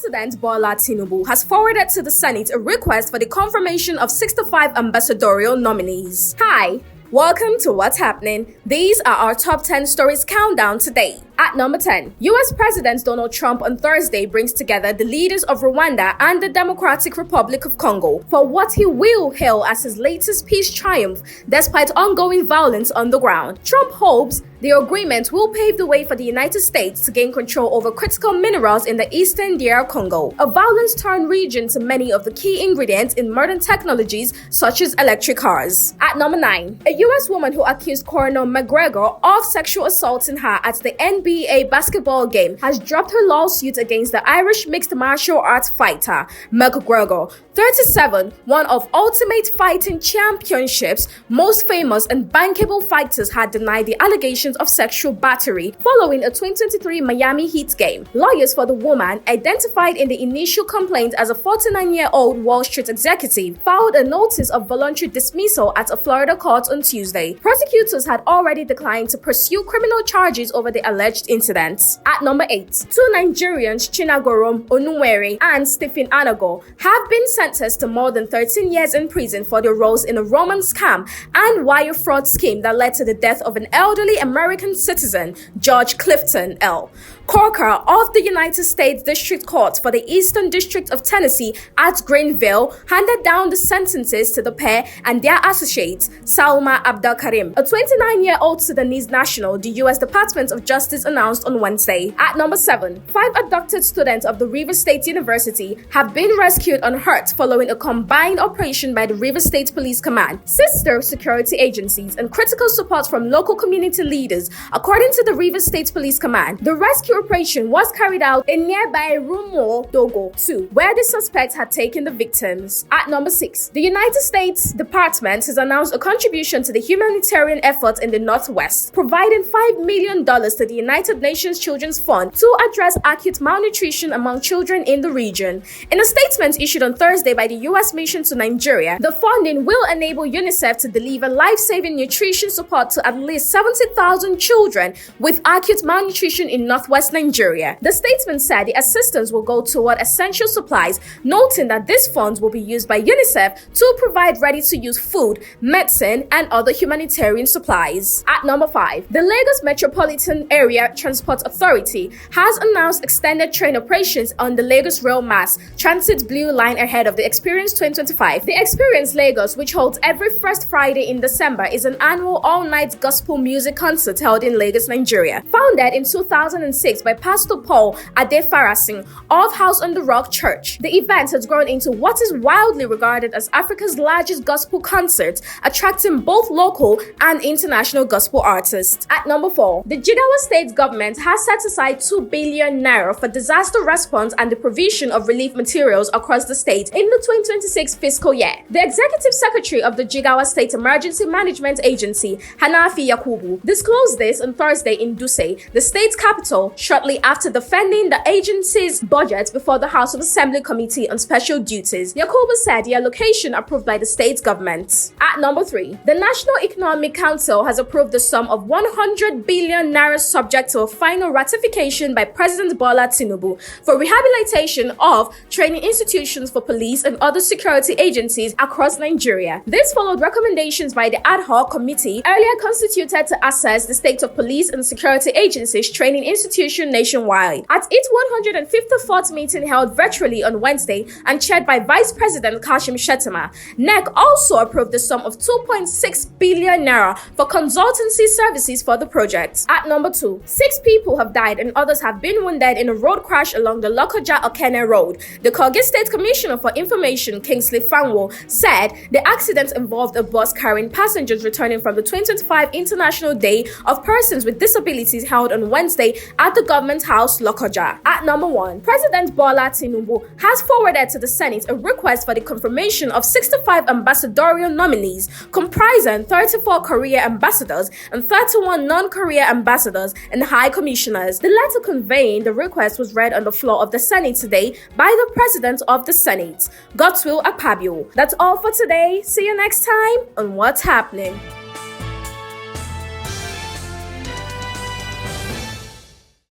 President Bola Tinubu has forwarded to the Senate a request for the confirmation of 65 ambassadorial nominees. Hi, welcome to What's Happening. These are our top 10 stories countdown today. At number 10, US President Donald Trump on Thursday brings together the leaders of Rwanda and the Democratic Republic of Congo for what he will hail as his latest peace triumph despite ongoing violence on the ground. Trump hopes the agreement will pave the way for the United States to gain control over critical minerals in the eastern DR Congo, a violence-torn region to many of the key ingredients in modern technologies such as electric cars. At number 9, a US woman who accused Colonel McGregor of sexual assaulting her at the NBA basketball game has dropped her lawsuit against the Irish mixed martial arts fighter. McGregor, 37, one of Ultimate Fighting Championship's most famous and bankable fighters, had denied the allegations of sexual battery following a 2023 Miami Heat game. Lawyers for the woman, identified in the initial complaint as a 49-year-old Wall Street executive, filed a notice of voluntary dismissal at a Florida court on Tuesday. Prosecutors had already declined to pursue criminal charges over the alleged incidents. At number 8, two Nigerians, Chinagorom Onuwere and Stephen Anago, have been sentenced to more than 13 years in prison for their roles in a Roman scam and wire fraud scheme that led to the death of an elderly American citizen, George Clifton L. Corker of the United States District Court for the Eastern District of Tennessee at Greenville handed down the sentences to the pair and their associates, Salma Abducted, a 29-year-old Sudanese national, the U.S. Department of Justice announced on Wednesday. At number 7, 5 abducted students of the Rivers State University have been rescued unhurt following a combined operation by the Rivers State Police Command, sister security agencies, and critical support from local community leaders, according to the Rivers State Police Command. The rescue operation was carried out in nearby Rumo Dogo 2, where the suspects had taken the victims. At number 6, the United States Department has announced a contribution to the humanitarian effort in the Northwest, providing $5 million to the United Nations Children's Fund to address acute malnutrition among children in the region. In a statement issued on Thursday by the U.S. mission to Nigeria, the funding will enable UNICEF to deliver life-saving nutrition support to at least 70,000 children with acute malnutrition in Northwest Nigeria. The statement said the assistance will go toward essential supplies, noting that these funds will be used by UNICEF to provide ready-to-use food, medicine, and other humanitarian supplies. At number 5, the Lagos Metropolitan Area Transport Authority has announced extended train operations on the Lagos Rail Mass Transit Blue Line ahead of the Experience 2025. The Experience Lagos, which holds every first Friday in December, is an annual all-night gospel music concert held in Lagos, Nigeria. Founded in 2006 by Pastor Paul Adefarasin of House on the Rock Church, the event has grown into what is widely regarded as Africa's largest gospel concert, attracting both local and international gospel artists. At number 4, the Jigawa State government has set aside 2 billion naira for disaster response and the provision of relief materials across the state in the 2026 fiscal year. The executive secretary of the Jigawa State Emergency Management Agency, Hanafi Yakubu, disclosed this on Thursday in Duse, the state's capital, shortly after defending the agency's budget before the House of Assembly Committee on Special Duties. Yakubu said the allocation approved by the state government. At number 3, the National Economic Council has approved the sum of 100 billion naira subject to a final ratification by President Bola Tinubu for rehabilitation of training institutions for police and other security agencies across Nigeria. This followed recommendations by the ad hoc committee earlier constituted to assess the state of police and security agencies training institution nationwide. At its 154th meeting held virtually on Wednesday and chaired by Vice President Kashim Shettima, NEC also approved the sum of 2.6 billion naira for consultancy services for the project. At number 2, 6 people have died and others have been wounded in a road crash along the Lokoja-Okene Road. The Kogi State Commissioner for Information, Kingsley Fanwo, said the accident involved a bus carrying passengers returning from the 2025 International Day of Persons with Disabilities held on Wednesday at the Government House, Lokoja. At number 1, President Bola Tinubu has forwarded to the Senate a request for the confirmation of 65 ambassadorial nominees, comprising 34 career ambassadors and 31 non-career ambassadors and high commissioners. The letter conveying the request was read on the floor of the Senate today by the President of the Senate, Godswill Akpabio. That's all for today. See you next time on What's Happening.